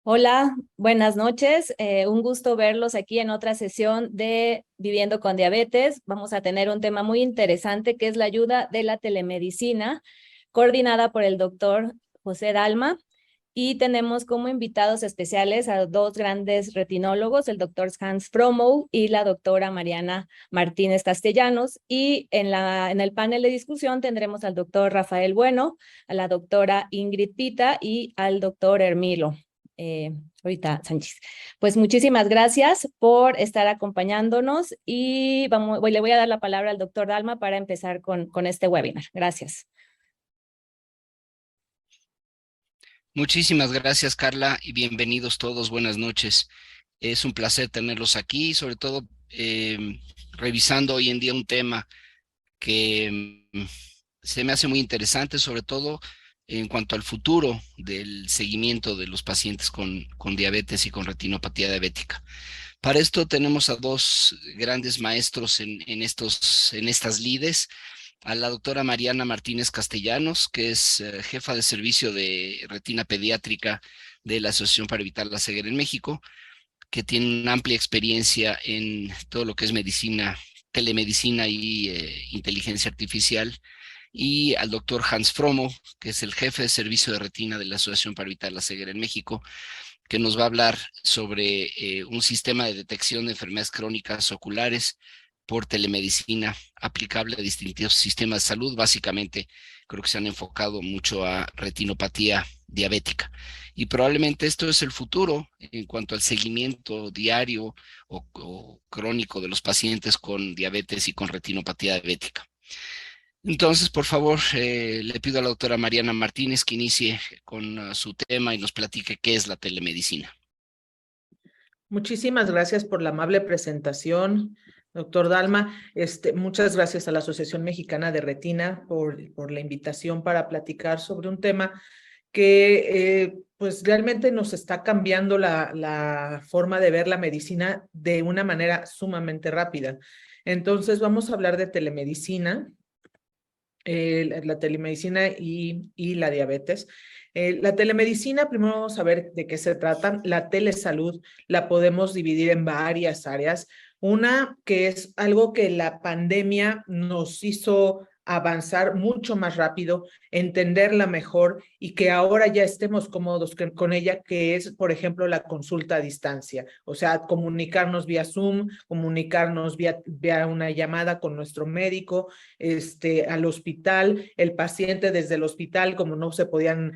Hola, buenas noches. Un gusto verlos aquí en otra sesión de Viviendo con Diabetes. Vamos a tener un tema muy interesante que es la ayuda de la telemedicina, coordinada por el doctor José Dalma. Y tenemos como invitados especiales a dos grandes retinólogos, el doctor Hans Fromow y la doctora Mariana Martínez Castellanos. Y en el panel de discusión tendremos al doctor Rafael Bueno, a la doctora Ingrid Pita y al doctor Hermilo. Ahorita Sánchez. Pues muchísimas gracias por estar acompañándonos y le voy a dar la palabra al doctor Dalma para empezar con este webinar. Gracias. Muchísimas gracias, Carla, y bienvenidos todos. Buenas noches. Es un placer tenerlos aquí, sobre todo revisando hoy en día un tema que se me hace muy interesante, sobre todo en cuanto al futuro del seguimiento de los pacientes con diabetes y con retinopatía diabética. Para esto tenemos a dos grandes maestros en estas lides, a la doctora Mariana Martínez Castellanos, que es jefa de servicio de retina pediátrica de la Asociación para Evitar la Ceguera en México, que tiene una amplia experiencia en todo lo que es medicina, telemedicina y inteligencia artificial, y al doctor Hans Fromo, que es el jefe de servicio de retina de la Asociación para Evitar la Ceguera en México, que nos va a hablar sobre un sistema de detección de enfermedades crónicas oculares por telemedicina aplicable a distintos sistemas de salud. Básicamente, creo que se han enfocado mucho a retinopatía diabética. Y probablemente esto es el futuro en cuanto al seguimiento diario o crónico de los pacientes con diabetes y con retinopatía diabética. Entonces, por favor, le pido a la doctora Mariana Martínez que inicie con su tema y nos platique qué es la telemedicina. Muchísimas gracias por la amable presentación, doctor Dalma. Muchas gracias a la Asociación Mexicana de Retina por la invitación para platicar sobre un tema que pues realmente nos está cambiando la forma de ver la medicina de una manera sumamente rápida. Entonces vamos a hablar de telemedicina, la telemedicina y la diabetes. La telemedicina, primero vamos a ver de qué se trata. La telesalud la podemos dividir en varias áreas. Una que es algo que la pandemia nos hizo avanzar mucho más rápido, entenderla mejor y que ahora ya estemos cómodos con ella, que es, por ejemplo, la consulta a distancia. O sea, comunicarnos vía Zoom, comunicarnos vía una llamada con nuestro médico, al hospital, el paciente desde el hospital, como no podían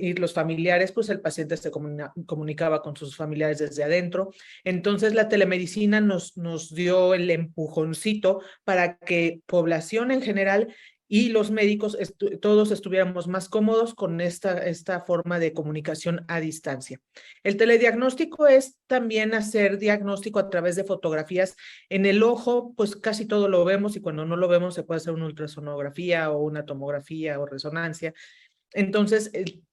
ir los familiares, pues el paciente se comunicaba con sus familiares desde adentro. Entonces la telemedicina nos dio el empujoncito para que población en general y los médicos todos estuviéramos más cómodos con esta forma de comunicación a distancia. El telediagnóstico es también hacer diagnóstico a través de fotografías. En el ojo, pues casi todo lo vemos y cuando no lo vemos se puede hacer una ultrasonografía o una tomografía o resonancia. Entonces,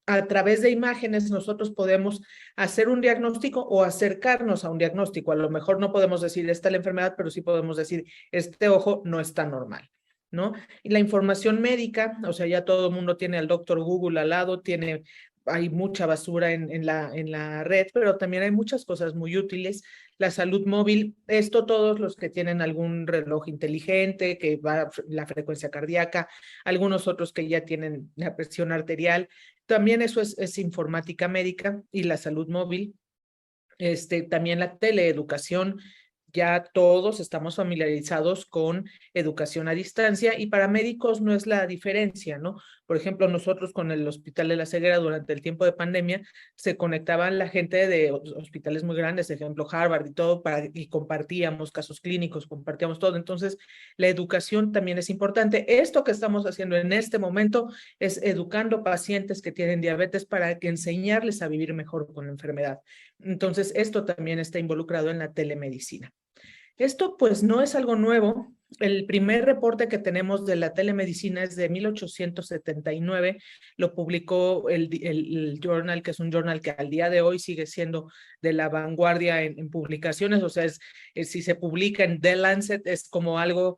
a través de imágenes nosotros podemos hacer un diagnóstico o acercarnos a un diagnóstico. A lo mejor no podemos decir esta es la enfermedad, pero sí podemos decir este ojo no está normal, ¿no? Y la información médica, o sea, ya todo el mundo tiene al doctor Google al lado, hay mucha basura en la red, pero también hay muchas cosas muy útiles. La salud móvil, esto todos los que tienen algún reloj inteligente, que va la frecuencia cardíaca, algunos otros que ya tienen la presión arterial, también eso es informática médica y la salud móvil. También la teleeducación, ya todos estamos familiarizados con educación a distancia y para médicos no es la diferencia, ¿no? Por ejemplo, nosotros con el Hospital de la Ceguera durante el tiempo de pandemia se conectaban la gente de hospitales muy grandes, ejemplo Harvard y todo, y compartíamos casos clínicos, compartíamos todo. Entonces, la educación también es importante. Esto que estamos haciendo en este momento es educando pacientes que tienen diabetes para que enseñarles a vivir mejor con la enfermedad. Entonces, esto también está involucrado en la telemedicina. Esto pues no es algo nuevo, el primer reporte que tenemos de la telemedicina es de 1879, lo publicó el Journal, que es un journal que al día de hoy sigue siendo de la vanguardia en publicaciones, o sea, si se publica en The Lancet es como algo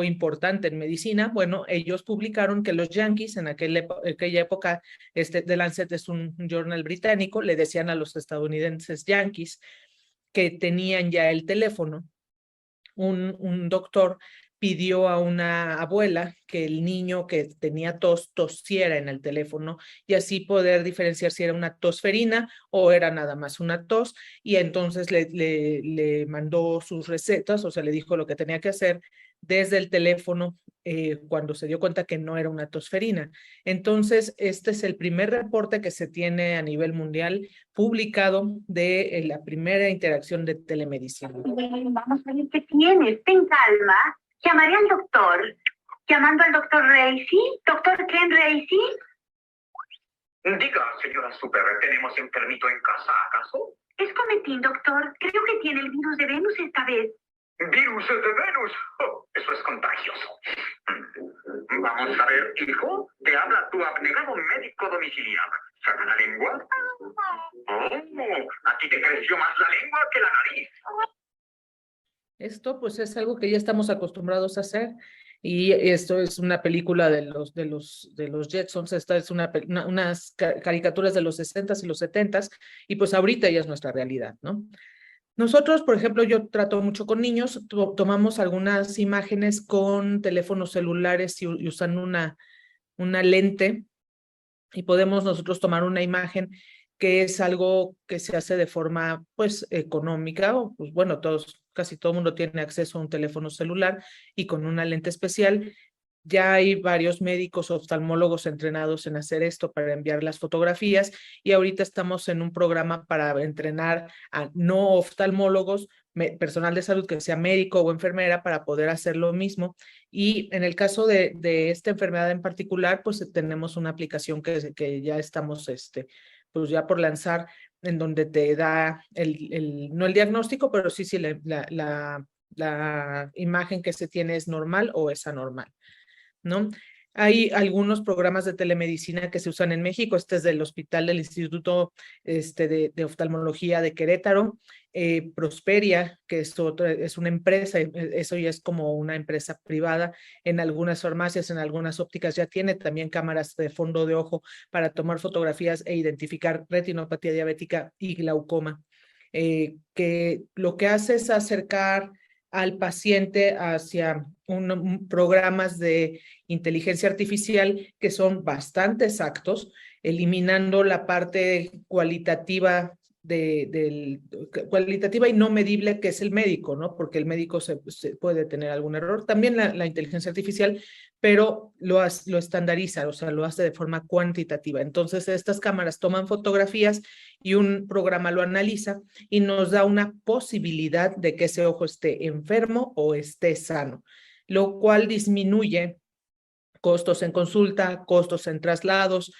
importante en medicina. Bueno, ellos publicaron que los yankees en aquella época, The Lancet es un journal británico, le decían a los estadounidenses yankees que tenían ya el teléfono. Un doctor pidió a una abuela que el niño que tenía tos tosiera en el teléfono y así poder diferenciar si era una tosferina o era nada más una tos, y entonces le mandó sus recetas, o sea, le dijo lo que tenía que hacer desde el teléfono cuando se dio cuenta que no era una tosferina. Entonces, este es el primer reporte que se tiene a nivel mundial publicado de la primera interacción de telemedicina. Vamos a ver qué tienes. Ten calma. Llamaré al doctor. Llamando al doctor Reisi. ¿Doctor Ken Reisi? Diga, señora Super, ¿tenemos enfermito en casa, acaso? Es Cometín, doctor. Creo que tiene el virus de Venus esta vez. ¿Virus de Venus? Oh, eso es contagioso. Vamos a ver, hijo. Te habla tu abnegado médico domiciliar. ¿Saca la lengua? Oh, a ti te creció más la lengua que la nariz. Esto pues es algo que ya estamos acostumbrados a hacer, y esto es una película de los Jetsons. Esta es unas caricaturas de los 60s y los 70s, y pues ahorita ya es nuestra realidad, ¿no? Nosotros, por ejemplo, yo trato mucho con niños, tomamos algunas imágenes con teléfonos celulares y usando una lente, y podemos nosotros tomar una imagen que es algo que se hace de forma pues económica, o pues bueno, casi todo el mundo tiene acceso a un teléfono celular y con una lente especial. Ya hay varios médicos oftalmólogos entrenados en hacer esto para enviar las fotografías, y ahorita estamos en un programa para entrenar a no oftalmólogos, personal de salud que sea médico o enfermera, para poder hacer lo mismo. Y en el caso de esta enfermedad en particular, pues tenemos una aplicación que ya estamos pues ya por lanzar, en donde te da no el diagnóstico, pero sí la imagen que se tiene es normal o es anormal, ¿no? Hay algunos programas de telemedicina que se usan en México. Este es del Hospital del Instituto de Oftalmología de Querétaro. Prosperia, que es una empresa, eso ya es como una empresa privada. En algunas farmacias, en algunas ópticas ya tiene también cámaras de fondo de ojo para tomar fotografías e identificar retinopatía diabética y glaucoma. Que lo que hace es acercar al paciente hacia programas de inteligencia artificial que son bastante exactos, eliminando la parte cualitativa cualitativa y no medible, que es el médico, ¿no? Porque el médico se puede tener algún error. También la inteligencia artificial, pero lo estandariza, o sea, lo hace de forma cuantitativa. Entonces, estas cámaras toman fotografías y un programa lo analiza y nos da una posibilidad de que ese ojo esté enfermo o esté sano, lo cual disminuye costos en consulta, costos en traslados,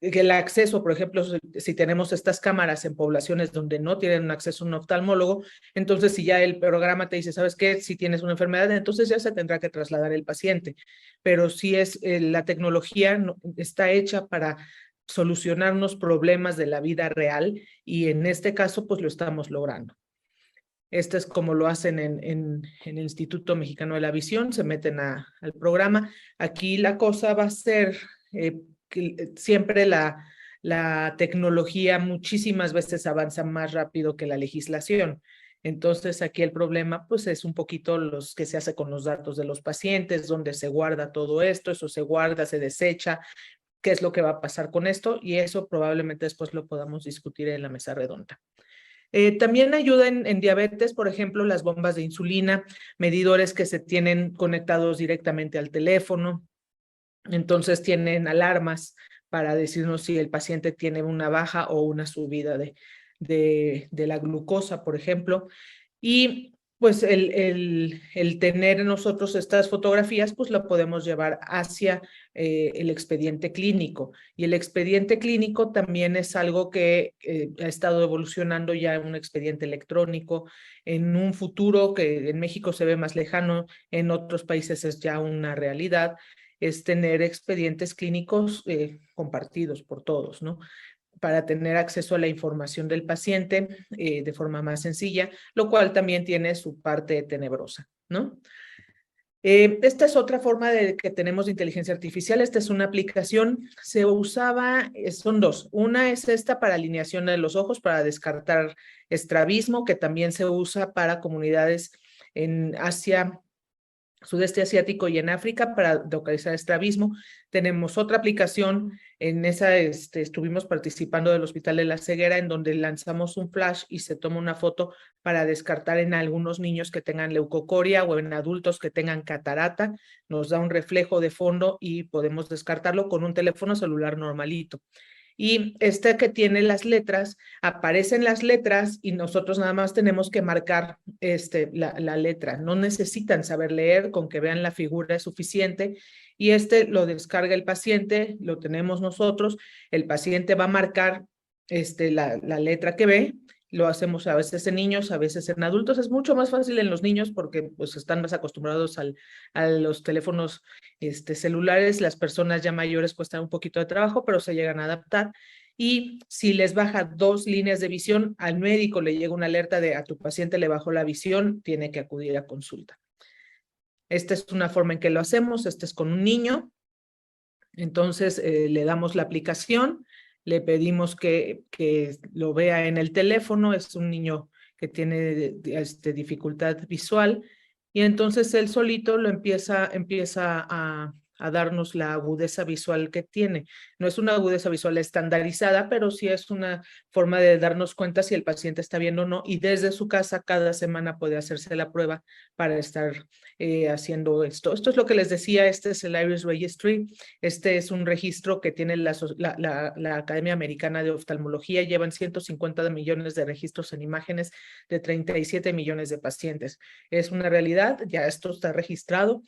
el acceso, por ejemplo, si tenemos estas cámaras en poblaciones donde no tienen acceso a un oftalmólogo, entonces si ya el programa te dice, ¿sabes qué? Si tienes una enfermedad, entonces ya se tendrá que trasladar el paciente. Pero si es la tecnología está hecha para solucionarnos problemas de la vida real, y en este caso pues lo estamos logrando. Este es como lo hacen en el Instituto Mexicano de la Visión, se meten al programa. Aquí la cosa va a ser que siempre la tecnología muchísimas veces avanza más rápido que la legislación. Entonces aquí el problema pues es un poquito que se hace con los datos de los pacientes, donde se guarda todo esto, eso se guarda, se desecha, qué es lo que va a pasar con esto, y eso probablemente después lo podamos discutir en la mesa redonda. También ayuda en diabetes, por ejemplo, las bombas de insulina, medidores que se tienen conectados directamente al teléfono. Entonces tienen alarmas para decirnos si el paciente tiene una baja o una subida de la glucosa, por ejemplo. Y pues el tener nosotros estas fotografías, pues lo podemos llevar hacia el expediente clínico. Y el expediente clínico también es algo que ha estado evolucionando ya en un expediente electrónico. En un futuro que en México se ve más lejano, en otros países es ya una realidad, es tener expedientes clínicos compartidos por todos, ¿no? Para tener acceso a la información del paciente de forma más sencilla, lo cual también tiene su parte tenebrosa, ¿no? Esta es otra forma de que tenemos de inteligencia artificial. Esta es una aplicación, se usaba, son dos. Una es esta para alineación de los ojos, para descartar estrabismo, que también se usa para comunidades en Asia, Sudeste Asiático y en África para localizar estrabismo. Tenemos otra aplicación, en esa estuvimos participando del Hospital de la Ceguera, en donde lanzamos un flash y se toma una foto para descartar en algunos niños que tengan leucocoria o en adultos que tengan catarata. Nos da un reflejo de fondo y podemos descartarlo con un teléfono celular normalito. Y este que tiene las letras, aparecen las letras y nosotros nada más tenemos que marcar la letra. No necesitan saber leer, con que vean la figura es suficiente. Y lo descarga el paciente, lo tenemos nosotros. El paciente va a marcar la letra que ve. Lo hacemos a veces en niños, a veces en adultos. Es mucho más fácil en los niños porque pues, están más acostumbrados a los teléfonos celulares. Las personas ya mayores cuestan un poquito de trabajo, pero se llegan a adaptar. Y si les baja 2 líneas de visión, al médico le llega una alerta de a tu paciente le bajó la visión, tiene que acudir a consulta. Esta es una forma en que lo hacemos. Este es con un niño. Entonces le damos la aplicación. Le pedimos que lo vea en el teléfono, es un niño que tiene dificultad visual, y entonces él solito lo empieza a darnos la agudeza visual que tiene. No es una agudeza visual estandarizada, pero sí es una forma de darnos cuenta si el paciente está viendo o no, y desde su casa cada semana puede hacerse la prueba para estar haciendo esto. Esto es lo que les decía, este es el Iris Registry. Este es un registro que tiene la Academia Americana de Oftalmología. Llevan 150 millones de registros en imágenes de 37 millones de pacientes. Es una realidad, ya esto está registrado.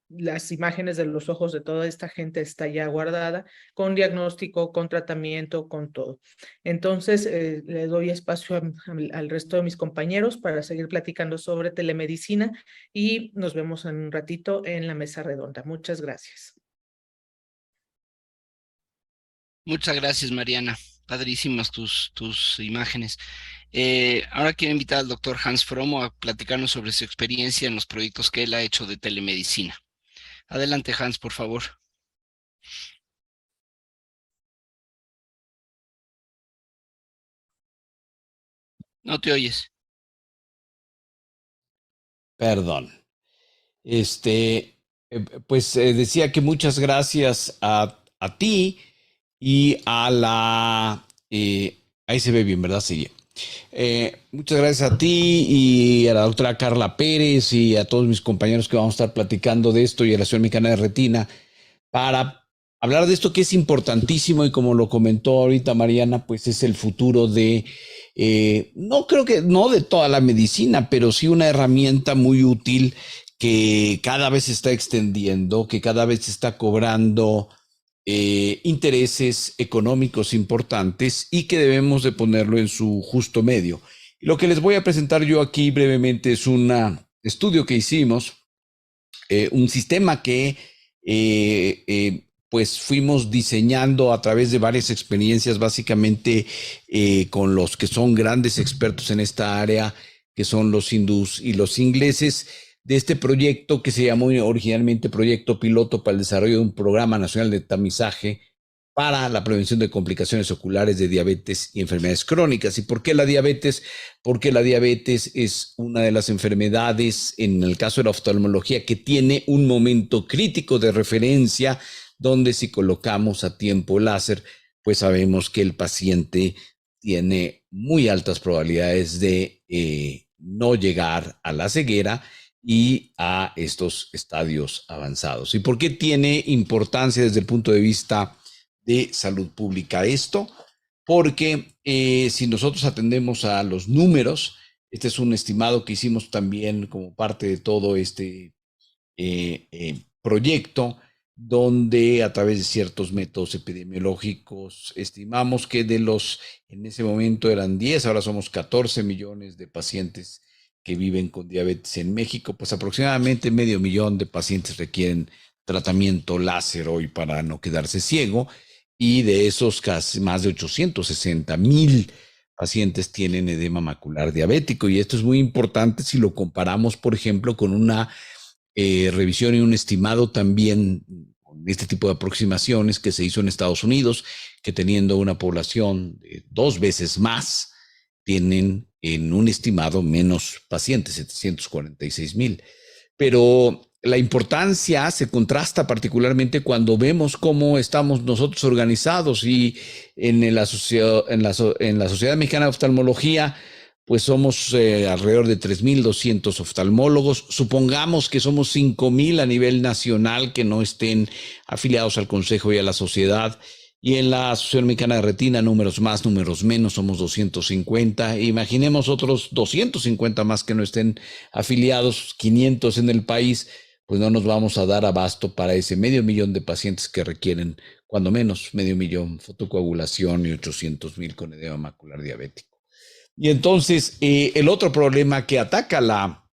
Las imágenes de los ojos de toda esta gente está ya guardada, con diagnóstico, con tratamiento, con todo. Entonces, le doy espacio al resto de mis compañeros para seguir platicando sobre telemedicina y nos vemos en un ratito en la mesa redonda. Muchas gracias. Muchas gracias, Mariana. Padrísimas tus imágenes. Ahora quiero invitar al doctor Hans Fromo a platicarnos sobre su experiencia en los proyectos que él ha hecho de telemedicina. Adelante, Hans, por favor. No te oyes. Perdón. Pues decía que muchas gracias a ti y a la... ahí se ve bien, ¿verdad? Sí. Muchas gracias a ti y a la doctora Carla Pérez y a todos mis compañeros que vamos a estar platicando de esto y a la Asociación Mexicana de Retina para hablar de esto que es importantísimo y como lo comentó ahorita Mariana, pues es el futuro de, no creo que no de toda la medicina, pero sí una herramienta muy útil que cada vez se está extendiendo, que cada vez se está cobrando intereses económicos importantes y que debemos de ponerlo en su justo medio. Y lo que les voy a presentar yo aquí brevemente es un estudio que hicimos, un sistema que pues fuimos diseñando a través de varias experiencias, básicamente con los que son grandes expertos en esta área, que son los hindús y los ingleses, de este proyecto que se llamó originalmente Proyecto Piloto para el Desarrollo de un Programa Nacional de Tamizaje para la prevención de complicaciones oculares de diabetes y enfermedades crónicas. ¿Y por qué la diabetes? Porque la diabetes es una de las enfermedades, en el caso de la oftalmología, que tiene un momento crítico de referencia, donde si colocamos a tiempo el láser, pues sabemos que el paciente tiene muy altas probabilidades de no llegar a la ceguera y a estos estadios avanzados. ¿Y por qué tiene importancia desde el punto de vista de salud pública esto? Porque si nosotros atendemos a los números, Este es un estimado que hicimos también como parte de todo este proyecto, donde a través de ciertos métodos epidemiológicos estimamos que en ese momento eran 10, ahora somos 14 millones de pacientes que viven con diabetes en México, pues aproximadamente 500,000 de pacientes requieren tratamiento láser hoy para no quedarse ciego, y de esos casi más de 860,000 pacientes tienen edema macular diabético, y esto es muy importante si lo comparamos, por ejemplo, con una revisión y un estimado también con este tipo de aproximaciones que se hizo en Estados Unidos, que teniendo una población de 2 veces más, tienen en un estimado menos pacientes, 746,000. Pero la importancia se contrasta particularmente cuando vemos cómo estamos nosotros organizados, y en la Sociedad Mexicana de Oftalmología, pues somos alrededor de 3,200 oftalmólogos. Supongamos que somos 5,000 a nivel nacional que no estén afiliados al Consejo y a la sociedad. Y en la Asociación Mexicana de Retina, números más, números menos, somos 250. Imaginemos otros 250 más que no estén afiliados, 500 en el país, pues no nos vamos a dar abasto para ese 500,000 de pacientes que requieren, cuando menos, 500,000 fotocoagulación y 800,000 con edema macular diabético. Y entonces, el otro problema que ataca la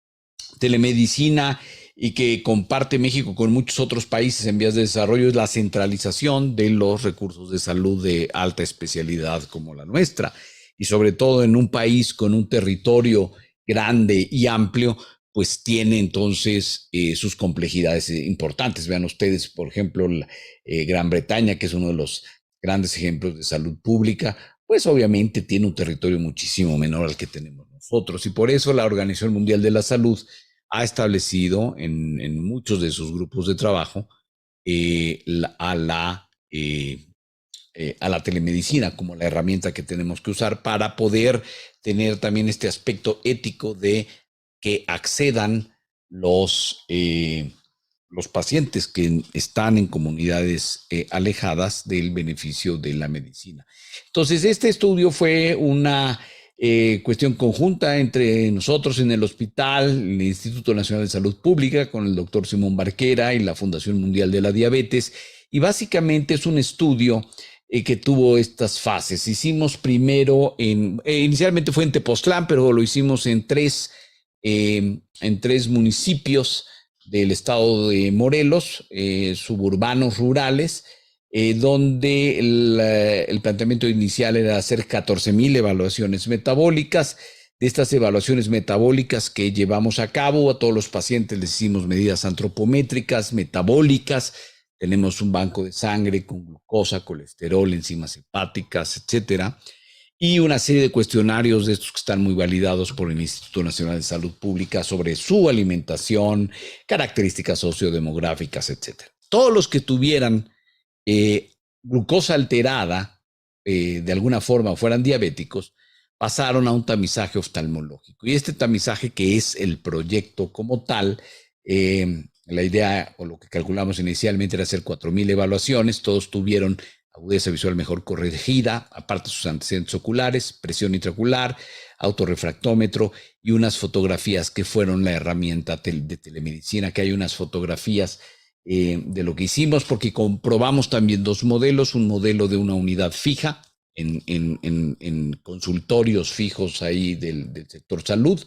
telemedicina y que comparte México con muchos otros países en vías de desarrollo es la centralización de los recursos de salud de alta especialidad como la nuestra. Y sobre todo en un país con un territorio grande y amplio, pues tiene entonces sus complejidades importantes. Vean ustedes, por ejemplo, Gran Bretaña, que es uno de los grandes ejemplos de salud pública, pues obviamente tiene un territorio muchísimo menor al que tenemos nosotros. Y por eso la Organización Mundial de la Salud ha establecido en muchos de sus grupos de trabajo a la telemedicina como la herramienta que tenemos que usar para poder tener también este aspecto ético de que accedan los pacientes que están en comunidades alejadas del beneficio de la medicina. Entonces, este estudio fue una cuestión conjunta entre nosotros en el hospital, el Instituto Nacional de Salud Pública, con el doctor Simón Barquera y la Fundación Mundial de la Diabetes, y básicamente es un estudio que tuvo estas fases. Hicimos primero inicialmente fue en Tepoztlán, pero lo hicimos en tres municipios del estado de Morelos, suburbanos rurales, donde el planteamiento inicial era hacer 14,000 evaluaciones metabólicas. De estas evaluaciones metabólicas que llevamos a cabo, a todos los pacientes les hicimos medidas antropométricas, metabólicas. Tenemos un banco de sangre con glucosa, colesterol, enzimas hepáticas, etcétera, y una serie de cuestionarios de estos que están muy validados por el Instituto Nacional de Salud Pública sobre su alimentación, características sociodemográficas, etcétera. Todos los que tuvieran glucosa alterada, de alguna forma fueran diabéticos, pasaron a un tamizaje oftalmológico. Y este tamizaje, que es el proyecto como tal, la idea o lo que calculamos inicialmente era hacer 4,000 evaluaciones, todos tuvieron agudeza visual mejor corregida, aparte de sus antecedentes oculares, presión intraocular, autorrefractómetro y unas fotografías que fueron la herramienta de telemedicina, que hay unas fotografías de lo que hicimos, porque comprobamos también dos modelos, un modelo de una unidad fija en consultorios fijos ahí del sector salud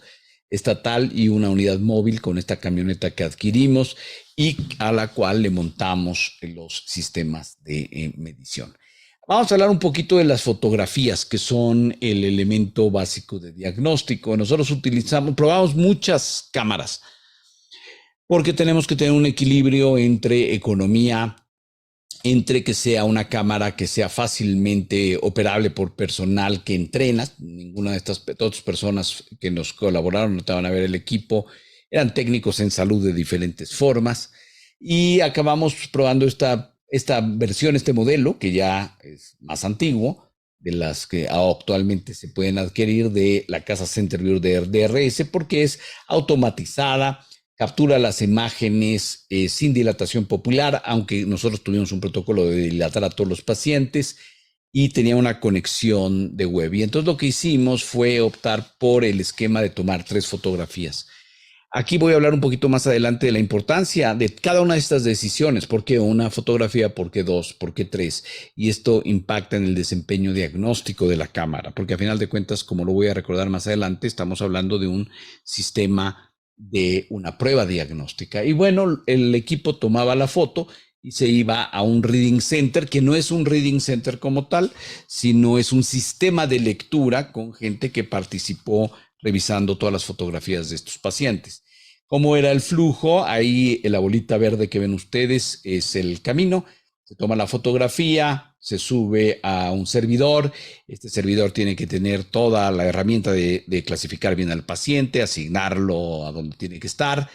estatal, y una unidad móvil con esta camioneta que adquirimos y a la cual le montamos los sistemas de medición. Vamos a hablar un poquito de las fotografías, que son el elemento básico de diagnóstico. Nosotros probamos muchas cámaras, porque tenemos que tener un equilibrio entre economía, entre que sea una cámara que sea fácilmente operable por personal que entrena. Ninguna de estas otras personas que nos colaboraron, no te van a ver el equipo, eran técnicos en salud de diferentes formas, y acabamos probando esta versión, este modelo, que ya es más antiguo, de las que actualmente se pueden adquirir de la casa Centerview de DRS, porque es automatizada, captura las imágenes sin dilatación popular, aunque nosotros tuvimos un protocolo de dilatar a todos los pacientes, y tenía una conexión de web. Y entonces lo que hicimos fue optar por el esquema de tomar 3 fotografías. Aquí voy a hablar un poquito más adelante de la importancia de cada una de estas decisiones. ¿Por qué una fotografía? ¿Por qué 2? ¿Por qué 3? Y esto impacta en el desempeño diagnóstico de la cámara, porque a final de cuentas, como lo voy a recordar más adelante, estamos hablando de un sistema de una prueba diagnóstica. Y bueno, el equipo tomaba la foto y se iba a un reading center, que no es un reading center como tal, sino es un sistema de lectura con gente que participó revisando todas las fotografías de estos pacientes. ¿Cómo era el flujo? Ahí la bolita verde que ven ustedes es el camino. Se toma la fotografía, se sube a un servidor. Este servidor tiene que tener toda la herramienta de clasificar bien al paciente, asignarlo a donde tiene que estar,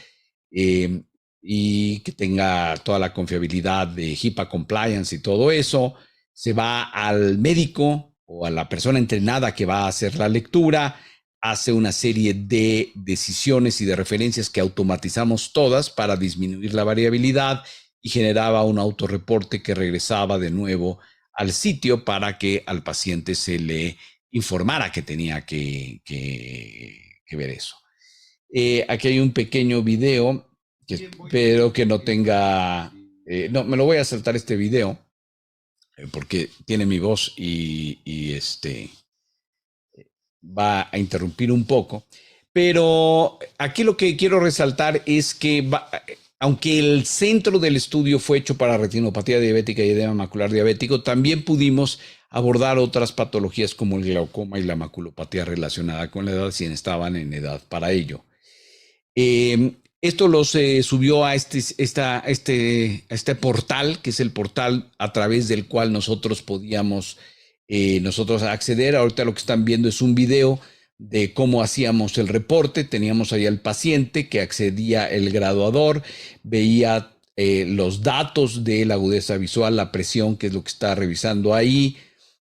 y que tenga toda la confiabilidad de HIPAA compliance y todo eso. Se va al médico o a la persona entrenada que va a hacer la lectura, hace una serie de decisiones y de referencias que automatizamos todas para disminuir la variabilidad y generaba un autorreporte que regresaba de nuevo al sitio para que al paciente se le informara que tenía que ver eso. Aquí hay un pequeño video que espero que no tenga... no, me lo voy a saltar este video porque tiene mi voz y va a interrumpir un poco, pero aquí lo que quiero resaltar es que aunque el centro del estudio fue hecho para retinopatía diabética y edema macular diabético, también pudimos abordar otras patologías como el glaucoma y la maculopatía relacionada con la edad, si estaban en edad para ello. Esto los subió a este portal, que es el portal a través del cual nosotros podíamos acceder. Ahorita lo que están viendo es un video de cómo hacíamos el reporte. Teníamos ahí al paciente que accedía el graduador, veía los datos de la agudeza visual, la presión, que es lo que está revisando ahí,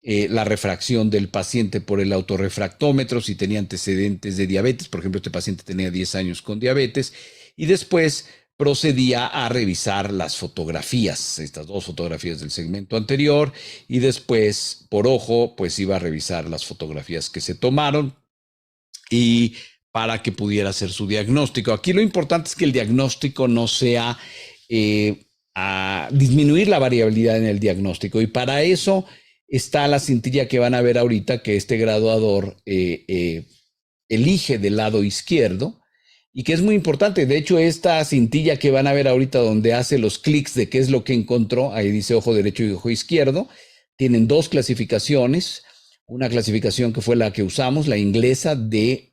la refracción del paciente por el autorrefractómetro, si tenía antecedentes de diabetes. Por ejemplo, este paciente tenía 10 años con diabetes, y después procedía a revisar las fotografías, estas 2 fotografías del segmento anterior, y después, por ojo, pues iba a revisar las fotografías que se tomaron y para que pudiera hacer su diagnóstico. Aquí lo importante es que el diagnóstico no sea a disminuir la variabilidad en el diagnóstico, y para eso está la cintilla que van a ver ahorita, que este graduador elige del lado izquierdo, y que es muy importante. De hecho, esta cintilla que van a ver ahorita, donde hace los clics de qué es lo que encontró, ahí dice ojo derecho y ojo izquierdo, tienen 2 clasificaciones. Una clasificación que fue la que usamos, la inglesa de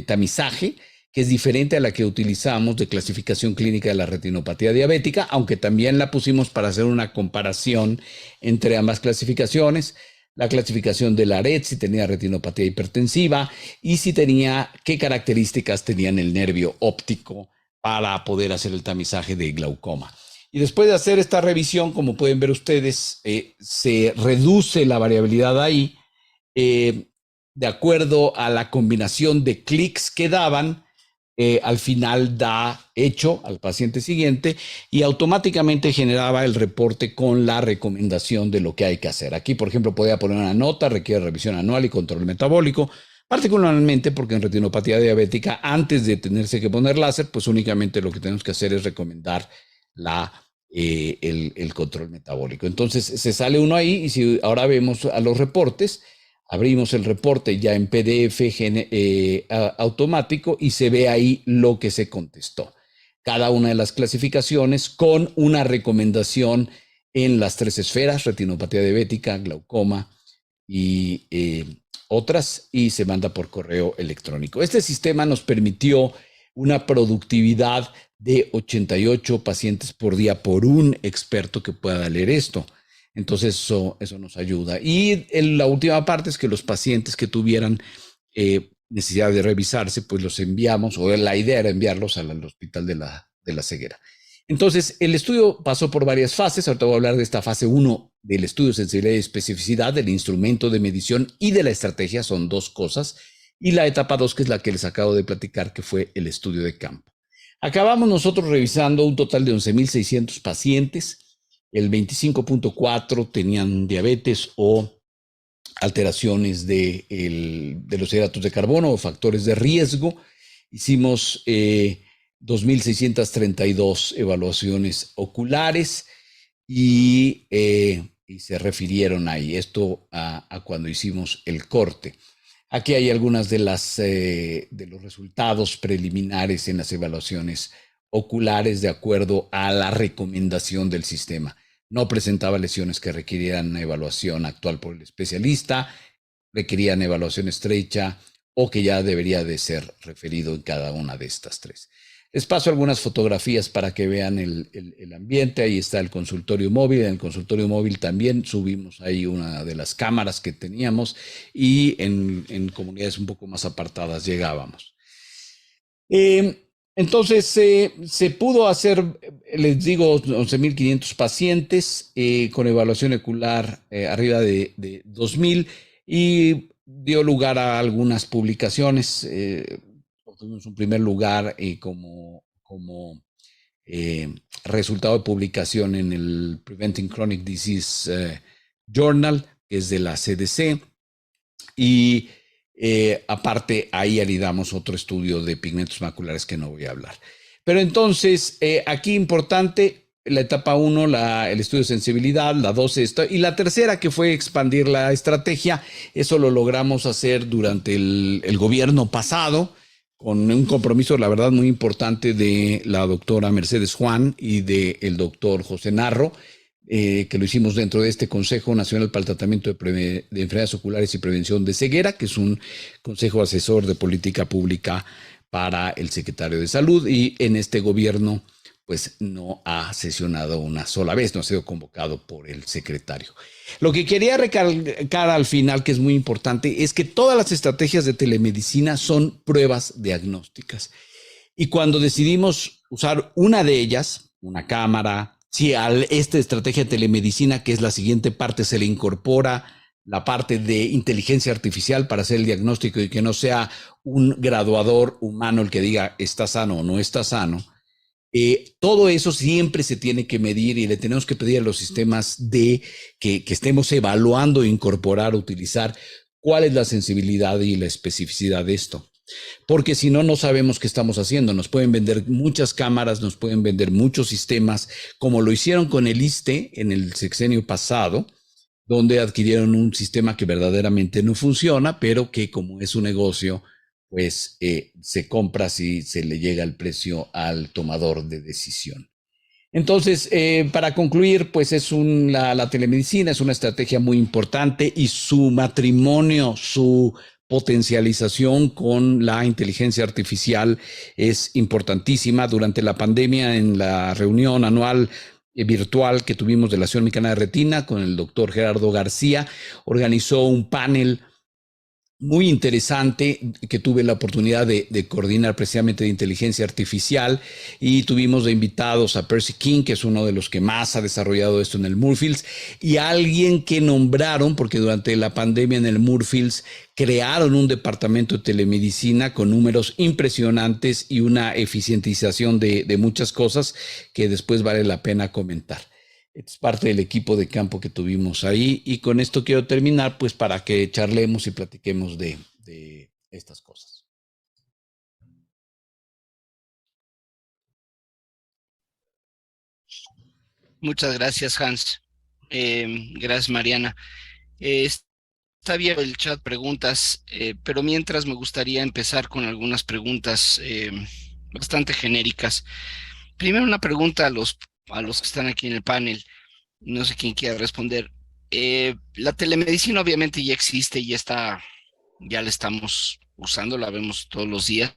tamizaje, que es diferente a la que utilizamos de clasificación clínica de la retinopatía diabética, aunque también la pusimos para hacer una comparación entre ambas clasificaciones. La clasificación de la ARED, si tenía retinopatía hipertensiva, y si tenía, qué características tenía en el nervio óptico para poder hacer el tamizaje de glaucoma. Y después de hacer esta revisión, como pueden ver ustedes, se reduce la variabilidad ahí de acuerdo a la combinación de clics que daban. Al final da hecho al paciente siguiente y automáticamente generaba el reporte con la recomendación de lo que hay que hacer. Aquí, por ejemplo, podía poner una nota: requiere revisión anual y control metabólico, particularmente porque en retinopatía diabética, antes de tenerse que poner láser, pues únicamente lo que tenemos que hacer es recomendar el control metabólico. Entonces se sale uno ahí, y si ahora vemos a los reportes, abrimos el reporte ya en PDF automático, y se ve ahí lo que se contestó. Cada una de las clasificaciones con una recomendación en las 3 esferas: retinopatía diabética, glaucoma y otras, y se manda por correo electrónico. Este sistema nos permitió una productividad de 88 pacientes por día por un experto que pueda leer esto. Entonces eso nos ayuda. Y la última parte es que los pacientes que tuvieran necesidad de revisarse, pues los enviamos, o la idea era enviarlos al hospital de la ceguera. Entonces, el estudio pasó por varias fases. Ahorita voy a hablar de esta fase 1 del estudio de sensibilidad y especificidad, del instrumento de medición y de la estrategia. Son 2 cosas. Y la etapa 2, que es la que les acabo de platicar, que fue el estudio de campo. Acabamos nosotros revisando un total de 11,600 pacientes. el 25.4 tenían diabetes o alteraciones de los hidratos de carbono o factores de riesgo. Hicimos 2.632 evaluaciones oculares y se refirieron ahí, esto a cuando hicimos el corte. Aquí hay algunas de los resultados preliminares en las evaluaciones oculares de acuerdo a la recomendación del sistema. No presentaba lesiones que requirieran una evaluación actual por el especialista, requerían evaluación estrecha o que ya debería de ser referido en cada una de estas tres. Les paso algunas fotografías para que vean el ambiente. Ahí está el consultorio móvil. En el consultorio móvil también subimos ahí una de las cámaras que teníamos y en comunidades un poco más apartadas llegábamos. Entonces, se pudo hacer, les digo, 11.500 pacientes con evaluación ocular arriba de 2.000 y dio lugar a algunas publicaciones. Tuvimos un primer lugar como resultado de publicación en el Preventing Chronic Disease Journal, que es de la CDC, y aparte ahí anidamos otro estudio de pigmentos maculares que no voy a hablar. Pero entonces, aquí importante, la etapa 1, el estudio de sensibilidad, la 2 esto, y la tercera que fue expandir la estrategia. Eso lo logramos hacer durante el gobierno pasado, con un compromiso, la verdad, muy importante de la doctora Mercedes Juan y del doctor José Narro, que lo hicimos dentro de este Consejo Nacional para el Tratamiento de Enfermedades Oculares y Prevención de Ceguera, que es un consejo asesor de política pública para el secretario de Salud, y en este gobierno pues no ha sesionado una sola vez, no ha sido convocado por el secretario. Lo que quería recalcar al final, que es muy importante, es que todas las estrategias de telemedicina son pruebas diagnósticas. Y cuando decidimos usar una de ellas, una cámara, si a esta estrategia de telemedicina, que es la siguiente parte, se le incorpora la parte de inteligencia artificial para hacer el diagnóstico y que no sea un graduador humano el que diga está sano o no está sano, todo eso siempre se tiene que medir y le tenemos que pedir a los sistemas que estemos evaluando, incorporar, utilizar cuál es la sensibilidad y la especificidad de esto. Porque si no, no sabemos qué estamos haciendo. Nos pueden vender muchas cámaras, nos pueden vender muchos sistemas, como lo hicieron con el ISSSTE en el sexenio pasado, donde adquirieron un sistema que verdaderamente no funciona, pero que como es un negocio, pues se compra si se le llega el precio al tomador de decisión. Entonces, para concluir, pues la telemedicina es una estrategia muy importante y su matrimonio, su potencialización con la inteligencia artificial es importantísima. Durante la pandemia, en la reunión anual virtual que tuvimos de la Asociación Mexicana de Retina con el doctor Gerardo García, organizó un panel muy interesante que tuve la oportunidad de coordinar precisamente de inteligencia artificial, y tuvimos de invitados a Percy King, que es uno de los que más ha desarrollado esto en el Moorfields, y a alguien que nombraron, porque durante la pandemia en el Moorfields crearon un departamento de telemedicina con números impresionantes y una eficientización de muchas cosas que después vale la pena comentar. Es parte del equipo de campo que tuvimos ahí, y con esto quiero terminar, pues para que charlemos y platiquemos de estas cosas. Muchas gracias, Hans. Gracias, Mariana. Está abierto el chat preguntas, pero mientras me gustaría empezar con algunas preguntas bastante genéricas. Primero una pregunta a los que están aquí en el panel. No sé quién quiera responder. La telemedicina obviamente ya existe, ya la estamos usando, la vemos todos los días,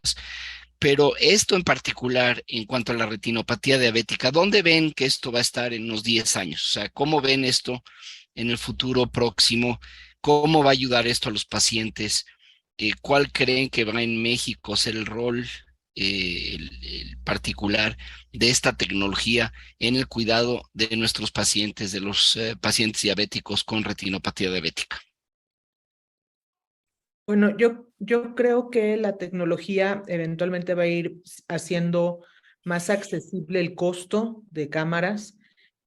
pero esto en particular, en cuanto a la retinopatía diabética, ¿dónde ven que esto va a estar en unos 10 años? O sea, ¿cómo ven esto en el futuro próximo? ¿Cómo va a ayudar esto a los pacientes? ¿Cuál creen que va en México a ser el rol el particular de esta tecnología en el cuidado de nuestros pacientes, de los pacientes diabéticos con retinopatía diabética? Bueno, yo creo que la tecnología eventualmente va a ir haciendo más accesible el costo de cámaras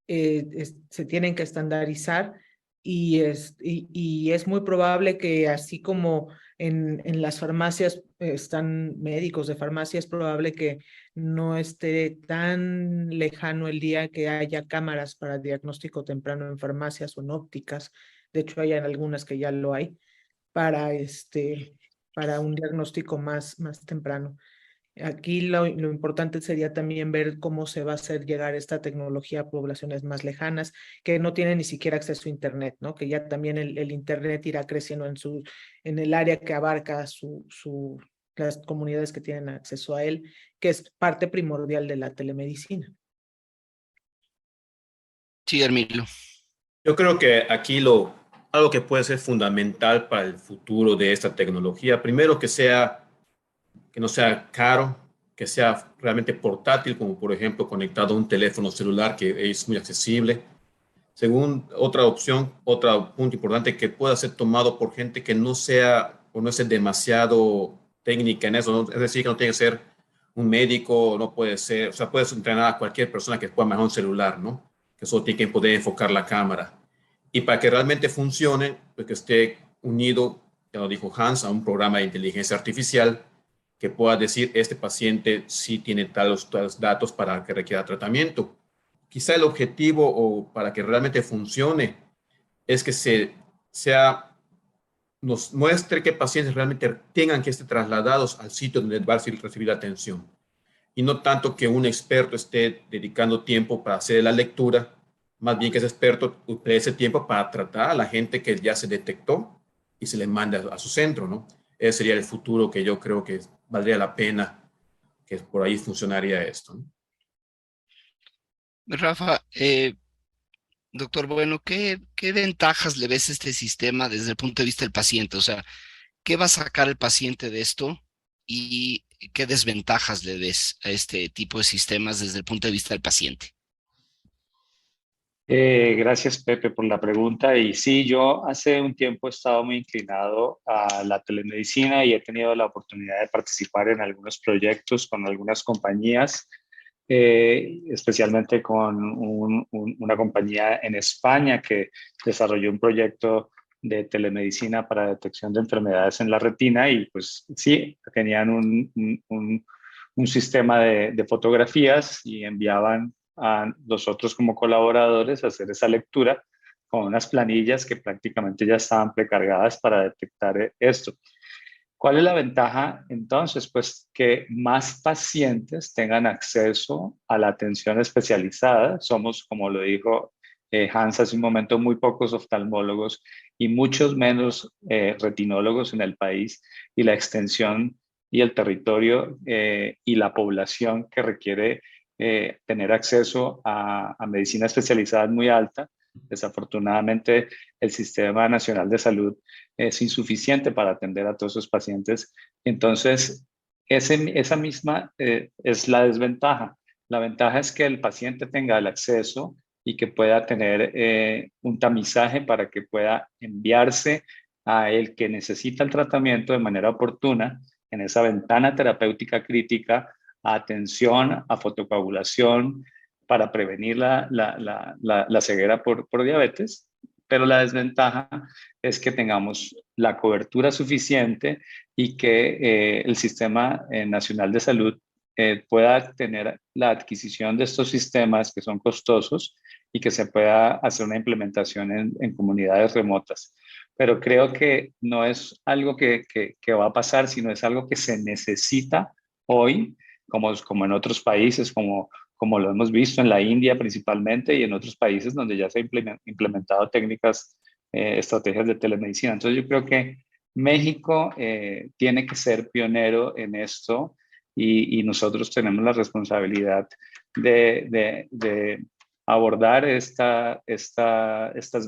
se tienen que estandarizar y es muy probable que así como en las farmacias están médicos de farmacia, es probable que no esté tan lejano el día que haya cámaras para diagnóstico temprano en farmacias o en ópticas. De hecho, hay algunas que ya lo hay para, para un diagnóstico más temprano. Aquí lo importante sería también ver cómo se va a hacer llegar esta tecnología a poblaciones más lejanas que no tienen ni siquiera acceso a Internet, ¿no? Que ya también el Internet irá creciendo en el área que abarca las comunidades que tienen acceso a él, que es parte primordial de la telemedicina. Sí, Hermilo. Yo creo que aquí algo que puede ser fundamental para el futuro de esta tecnología, primero que no sea caro, que sea realmente portátil, como por ejemplo conectado a un teléfono celular que es muy accesible. Según otra opción, otro punto importante, que pueda ser tomado por gente que no sea o no sea demasiado técnica en eso, ¿no? Es decir, que no tiene que ser un médico, no puede ser, o sea, puedes entrenar a cualquier persona que pueda manejar un celular, ¿no? Que solo tiene que poder enfocar la cámara. Y para que realmente funcione, pues que esté unido, ya lo dijo Hans, a un programa de inteligencia artificial que pueda decir, este paciente sí tiene tales datos para que requiera tratamiento. Quizá el objetivo o para que realmente funcione es que nos muestre qué pacientes realmente tengan que ser trasladados al sitio donde va a recibir atención. Y no tanto que un experto esté dedicando tiempo para hacer la lectura, más bien que ese experto utilice ese tiempo para tratar a la gente que ya se detectó y se le manda a su centro, ¿no? Ese sería el futuro que yo creo que valdría la pena, que por ahí funcionaría esto, ¿no? Rafa, doctor, bueno, ¿qué ventajas le ves a este sistema desde el punto de vista del paciente? O sea, ¿qué va a sacar el paciente de esto y qué desventajas le ves a este tipo de sistemas desde el punto de vista del paciente? Gracias, Pepe, por la pregunta. Y sí, yo hace un tiempo he estado muy inclinado a la telemedicina y he tenido la oportunidad de participar en algunos proyectos con algunas compañías, especialmente con una compañía en España que desarrolló un proyecto de telemedicina para detección de enfermedades en la retina y pues sí, tenían un sistema de fotografías y enviaban a nosotros como colaboradores a hacer esa lectura con unas planillas que prácticamente ya estaban precargadas para detectar esto. ¿Cuál es la ventaja entonces? Pues que más pacientes tengan acceso a la atención especializada. Somos, como lo dijo Hans hace un momento, muy pocos oftalmólogos y muchos menos retinólogos en el país, y la extensión y el territorio y la población que requiere tener acceso a medicina especializada es muy alta. Desafortunadamente, el Sistema Nacional de Salud es insuficiente para atender a todos esos pacientes. Entonces, esa misma es la desventaja. La ventaja es que el paciente tenga el acceso y que pueda tener un tamizaje para que pueda enviarse a el que necesita el tratamiento de manera oportuna en esa ventana terapéutica crítica, a atención, a fotocoagulación, para prevenir la ceguera por diabetes. Pero la desventaja es que tengamos la cobertura suficiente y que el Sistema Nacional de Salud pueda tener la adquisición de estos sistemas que son costosos y que se pueda hacer una implementación en comunidades remotas. Pero creo que no es algo que va a pasar, sino es algo que se necesita hoy, como en otros países, como lo hemos visto en la India principalmente y en otros países donde ya se han implementado técnicas, estrategias de telemedicina. Entonces yo creo que México tiene que ser pionero en esto y nosotros tenemos la responsabilidad de abordar estas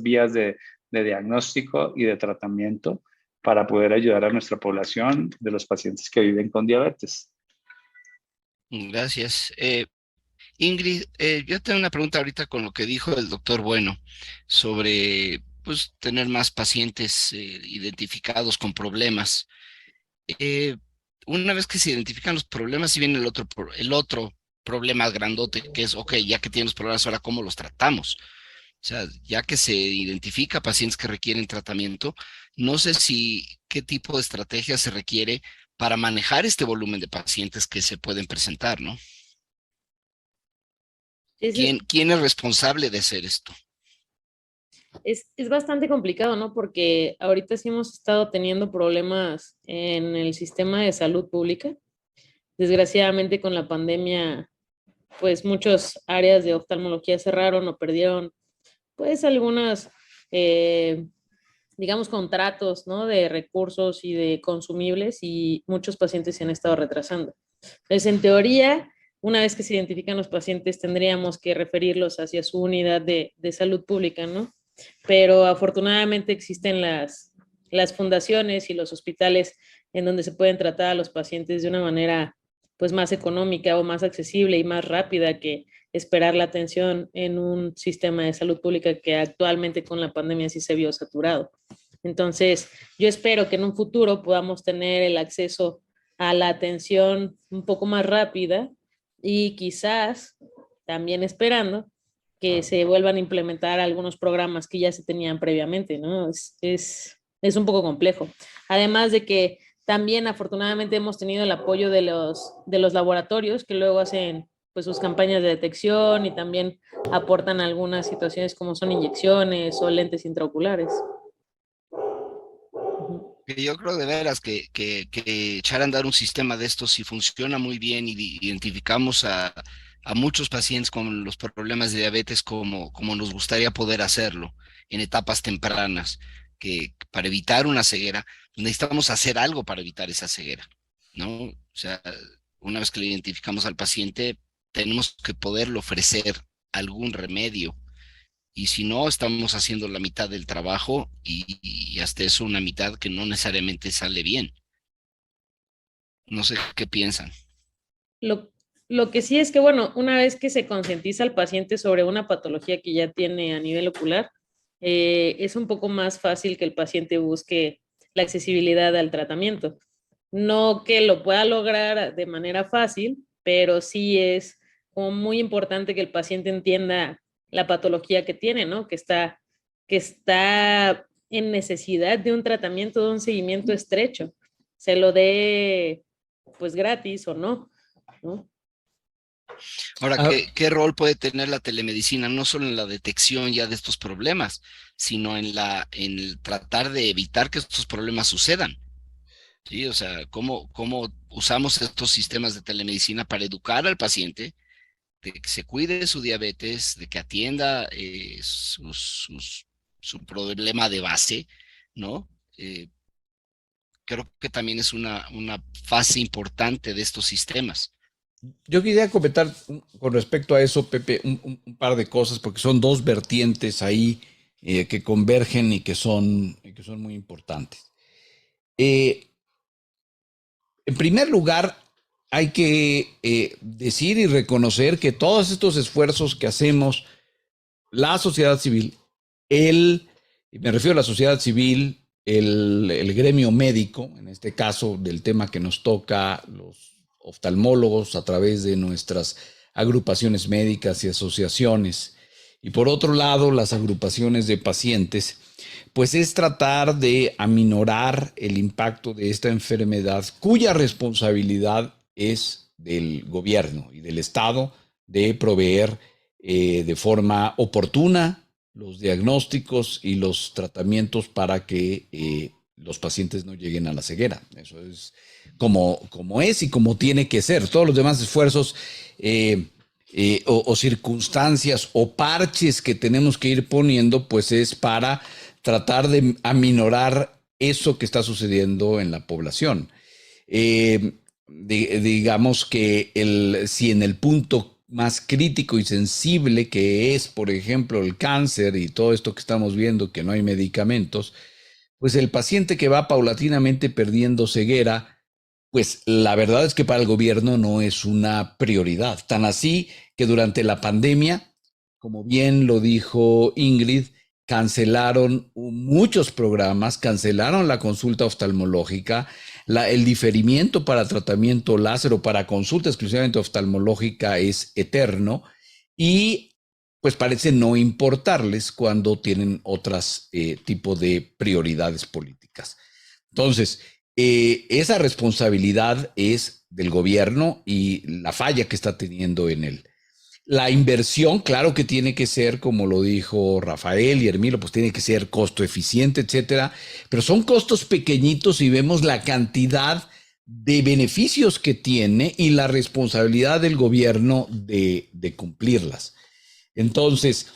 vías de diagnóstico y de tratamiento para poder ayudar a nuestra población de los pacientes que viven con diabetes. Gracias. Ingrid, yo tengo una pregunta ahorita con lo que dijo el doctor Bueno sobre pues, tener más pacientes identificados con problemas. Una vez que se identifican los problemas, y viene el otro problema grandote que es, ok, ya que tienes problemas, ahora cómo los tratamos. O sea, ya que se identifica pacientes que requieren tratamiento, no sé qué tipo de estrategia se requiere para manejar este volumen de pacientes que se pueden presentar, ¿no? ¿Quién es responsable de hacer esto? Es bastante complicado, ¿no? Porque ahorita sí hemos estado teniendo problemas en el sistema de salud pública. Desgraciadamente con la pandemia, pues muchas áreas de oftalmología cerraron o perdieron, pues algunas, digamos, contratos, ¿no? De recursos y de consumibles y muchos pacientes se han estado retrasando. Entonces, en teoría, una vez que se identifican los pacientes, tendríamos que referirlos hacia su unidad de salud pública, ¿no? Pero afortunadamente existen las fundaciones y los hospitales en donde se pueden tratar a los pacientes de una manera pues más económica o más accesible y más rápida que esperar la atención en un sistema de salud pública que actualmente con la pandemia sí se vio saturado. Entonces, yo espero que en un futuro podamos tener el acceso a la atención un poco más rápida y quizás también esperando que se vuelvan a implementar algunos programas que ya se tenían previamente, ¿no? Es un poco complejo. Además de que también afortunadamente hemos tenido el apoyo de los laboratorios que luego hacen pues sus campañas de detección y también aportan algunas situaciones como son inyecciones o lentes intraoculares. Yo creo de veras que echar a andar un sistema de estos, si funciona muy bien y identificamos a muchos pacientes con los problemas de diabetes como nos gustaría poder hacerlo en etapas tempranas, que para evitar una ceguera, necesitamos hacer algo para evitar esa ceguera, ¿no? O sea, una vez que le identificamos al paciente, tenemos que poderle ofrecer algún remedio. Y si no, estamos haciendo la mitad del trabajo y hasta eso una mitad que no necesariamente sale bien. No sé qué piensan. Lo que sí es que, bueno, una vez que se concientiza al paciente sobre una patología que ya tiene a nivel ocular, es un poco más fácil que el paciente busque la accesibilidad al tratamiento. No que lo pueda lograr de manera fácil, pero sí es como muy importante que el paciente entienda la patología que tiene, ¿no? Que está en necesidad de un tratamiento, de un seguimiento estrecho. Se lo dé, pues, gratis o no, ¿no? Ahora, ¿qué rol puede tener la telemedicina? No solo en la detección ya de estos problemas, sino en el tratar de evitar que estos problemas sucedan. Sí, o sea, ¿cómo usamos estos sistemas de telemedicina para educar al paciente de que se cuide de su diabetes, de que atienda su problema de base, ¿no? Creo que también es una fase importante de estos sistemas. Yo quería comentar con respecto a eso, Pepe, un par de cosas, porque son dos vertientes ahí que convergen y que son muy importantes. En primer lugar, hay que decir y reconocer que todos estos esfuerzos que hacemos, la sociedad civil, me refiero a la sociedad civil, el gremio médico, en este caso del tema que nos toca, los oftalmólogos a través de nuestras agrupaciones médicas y asociaciones, y por otro lado las agrupaciones de pacientes, pues es tratar de aminorar el impacto de esta enfermedad cuya responsabilidad es del gobierno y del Estado de proveer de forma oportuna los diagnósticos y los tratamientos para que los pacientes no lleguen a la ceguera. Eso es como es y como tiene que ser. Todos los demás esfuerzos o circunstancias o parches que tenemos que ir poniendo, pues es para tratar de aminorar eso que está sucediendo en la población. Digamos que si en el punto más crítico y sensible que es, por ejemplo, el cáncer y todo esto que estamos viendo, que no hay medicamentos, pues el paciente que va paulatinamente perdiendo ceguera, pues la verdad es que para el gobierno no es una prioridad. Tan así que durante la pandemia, como bien lo dijo Ingrid, cancelaron muchos programas, cancelaron la consulta oftalmológica, el diferimiento para tratamiento láser o para consulta exclusivamente oftalmológica es eterno y pues parece no importarles cuando tienen otras tipo de prioridades políticas. Entonces, esa responsabilidad es del gobierno y la falla que está teniendo en él. La inversión, claro que tiene que ser, como lo dijo Rafael y Hermilo, pues tiene que ser costo eficiente, etcétera, pero son costos pequeñitos y vemos la cantidad de beneficios que tiene y la responsabilidad del gobierno de cumplirlas. Entonces,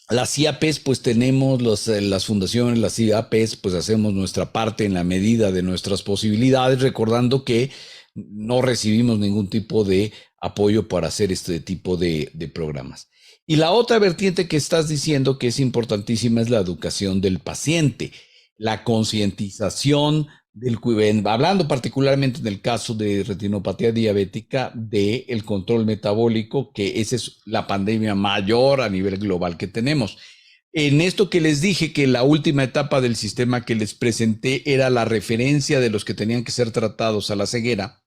las IAPs, pues tenemos las fundaciones, las IAPs, pues hacemos nuestra parte en la medida de nuestras posibilidades, recordando que no recibimos ningún tipo de apoyo para hacer este tipo de programas. Y la otra vertiente que estás diciendo que es importantísima es la educación del paciente, la concientización hablando particularmente del caso de retinopatía diabética, del control metabólico, que esa es la pandemia mayor a nivel global que tenemos. En esto que les dije que la última etapa del sistema que les presenté era la referencia de los que tenían que ser tratados a la ceguera,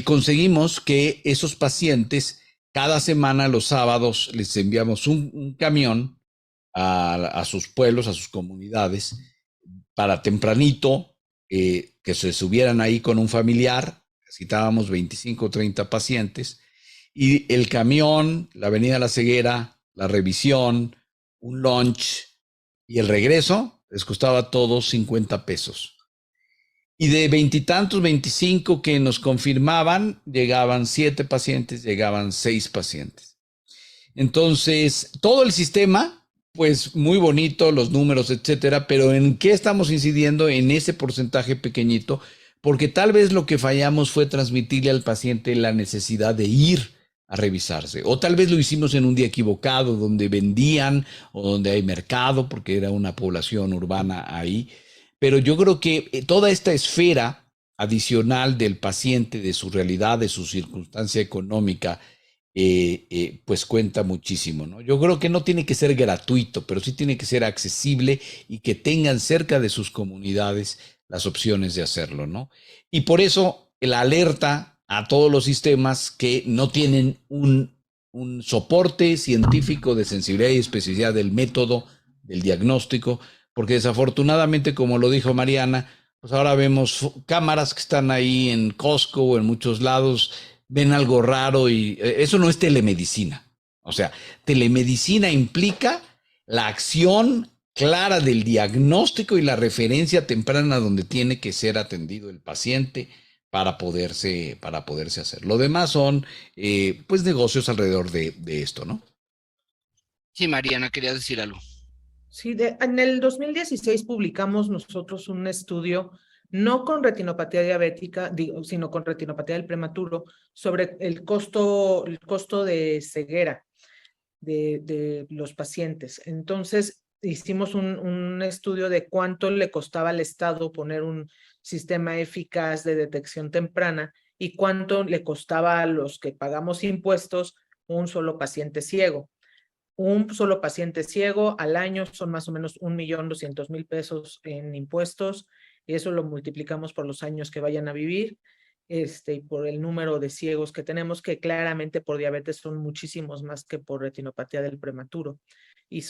conseguimos que esos pacientes, cada semana los sábados, les enviamos un camión a sus pueblos, a sus comunidades, para tempranito, que se subieran ahí con un familiar, citábamos 25 o 30 pacientes, y el camión, la avenida La Ceguera, la revisión, un lunch y el regreso, les costaba a todos 50 pesos. Y de veintitantos, 25 que nos confirmaban, llegaban 7 pacientes, llegaban 6 pacientes. Entonces, todo el sistema, pues muy bonito, los números, etcétera, pero ¿en qué estamos incidiendo? En ese porcentaje pequeñito, porque tal vez lo que fallamos fue transmitirle al paciente la necesidad de ir a revisarse, o tal vez lo hicimos en un día equivocado, donde vendían o donde hay mercado, porque era una población urbana ahí. Pero yo creo que toda esta esfera adicional del paciente, de su realidad, de su circunstancia económica, pues cuenta muchísimo, ¿no? Yo creo que no tiene que ser gratuito, pero sí tiene que ser accesible y que tengan cerca de sus comunidades las opciones de hacerlo, ¿no? Y por eso la alerta a todos los sistemas que no tienen un soporte científico de sensibilidad y especificidad del método, del diagnóstico, porque desafortunadamente, como lo dijo Mariana, pues ahora vemos cámaras que están ahí en Costco o en muchos lados, ven algo raro y eso no es telemedicina. O sea, telemedicina implica la acción clara del diagnóstico y la referencia temprana donde tiene que ser atendido el paciente para poderse hacer. Lo demás son pues negocios alrededor de esto, ¿no? Sí, Mariana, quería decir algo. Sí, en el 2016 publicamos nosotros un estudio, no con retinopatía diabética, sino con retinopatía del prematuro, sobre el costo de ceguera de los pacientes. Entonces, hicimos un estudio de cuánto le costaba al Estado poner un sistema eficaz de detección temprana y cuánto le costaba a los que pagamos impuestos un solo paciente ciego. Un solo paciente ciego al año son más o menos 1.200.000 pesos en impuestos, y eso lo multiplicamos por los años que vayan a vivir, y por el número de ciegos que tenemos, que claramente por diabetes son muchísimos más que por retinopatía del prematuro. Y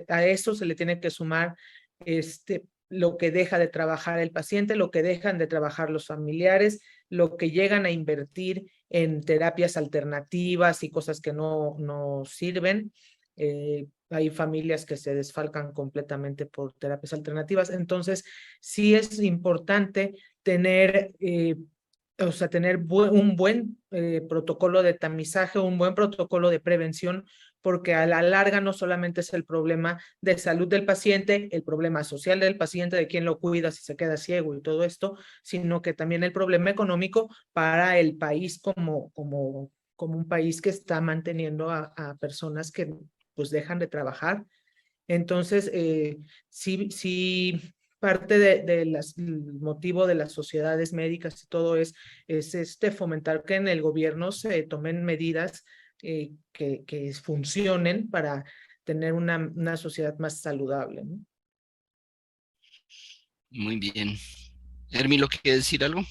a eso se le tiene que sumar lo que deja de trabajar el paciente, lo que dejan de trabajar los familiares, lo que llegan a invertir en terapias alternativas y cosas que no sirven. Hay familias que se desfalcan completamente por terapias alternativas. Entonces, sí es importante tener un buen protocolo de tamizaje, un buen protocolo de prevención, porque a la larga no solamente es el problema de salud del paciente, el problema social del paciente, de quién lo cuida si se queda ciego y todo esto, sino que también el problema económico para el país como un país que está manteniendo a personas que pues dejan de trabajar. Entonces, sí, parte del motivo de las sociedades médicas y todo es fomentar que en el gobierno se tomen medidas que funcionen para tener una sociedad más saludable, ¿no? Muy bien. Hermilo, ¿quiere decir algo?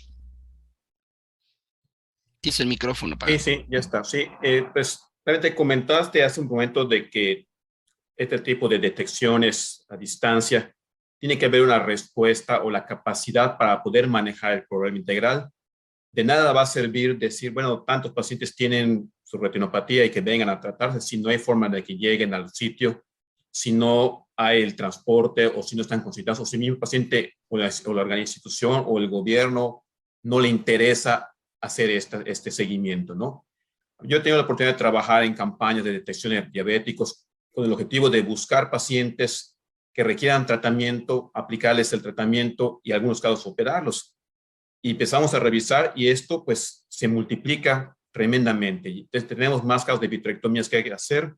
Tienes el micrófono Sí, apagado. sí, ya está. Sí, pues te comentaste hace un momento de que este tipo de detecciones a distancia tiene que haber una respuesta o la capacidad para poder manejar el problema integral. De nada va a servir decir, bueno, tantos pacientes tienen su retinopatía y que vengan a tratarse si no hay forma de que lleguen al sitio, si no hay el transporte o si no están consultados o si el paciente o la institución o el gobierno no le interesa hacer este seguimiento, ¿no? Yo he tenido la oportunidad de trabajar en campañas de detección de diabéticos con el objetivo de buscar pacientes que requieran tratamiento, aplicarles el tratamiento y en algunos casos operarlos. Y empezamos a revisar y esto pues se multiplica tremendamente. Y entonces tenemos más casos de vitrectomías que hay que hacer,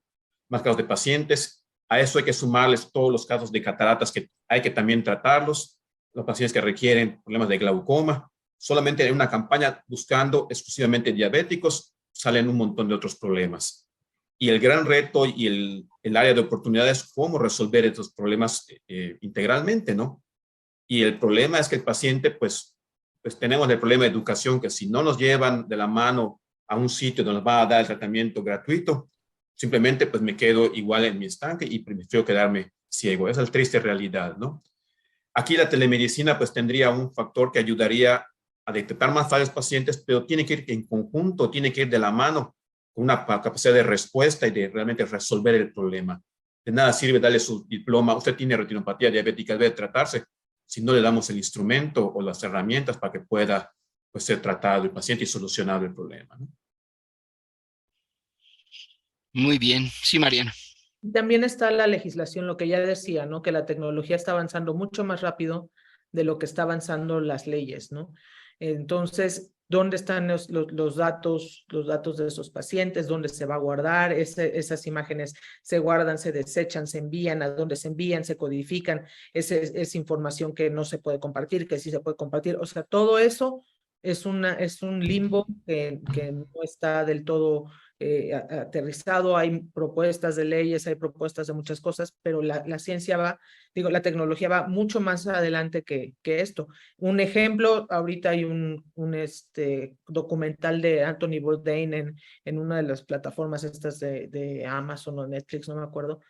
más casos de pacientes. A eso hay que sumarles todos los casos de cataratas que hay que también tratarlos, los pacientes que requieren problemas de glaucoma. Solamente en una campaña buscando exclusivamente diabéticos salen un montón de otros problemas. Y el gran reto y el área de oportunidad es cómo resolver estos problemas integralmente, ¿no? Y el problema es que el paciente, pues tenemos el problema de educación, que si no nos llevan de la mano a un sitio donde nos va a dar el tratamiento gratuito, simplemente pues me quedo igual en mi estanque y prefiero quedarme ciego. Esa es la triste realidad, ¿no? Aquí la telemedicina pues tendría un factor que ayudaría a detectar más fallos pacientes, pero tiene que ir en conjunto, tiene que ir de la mano con una capacidad de respuesta y de realmente resolver el problema. De nada sirve darle su diploma, usted tiene retinopatía diabética, debe tratarse, si no le damos el instrumento o las herramientas para que pueda pues, ser tratado el paciente y solucionado el problema, ¿no? Muy bien. Sí, Mariana. También está la legislación, lo que ya decía, ¿no? Que la tecnología está avanzando mucho más rápido de lo que está avanzando las leyes, ¿no? Entonces, ¿dónde están los datos de esos pacientes? ¿Dónde se va a guardar? Esas imágenes se guardan, se desechan, se envían, ¿a dónde se envían? Se codifican, es información que no se puede compartir, que sí se puede compartir. O sea, todo eso es un limbo que no está del todo aterrizado. Hay propuestas de leyes, hay propuestas de muchas cosas, pero la ciencia va, la tecnología va mucho más adelante que esto. Un ejemplo, ahorita hay un documental de Anthony Bourdain en una de las plataformas estas de Amazon o Netflix, no me acuerdo,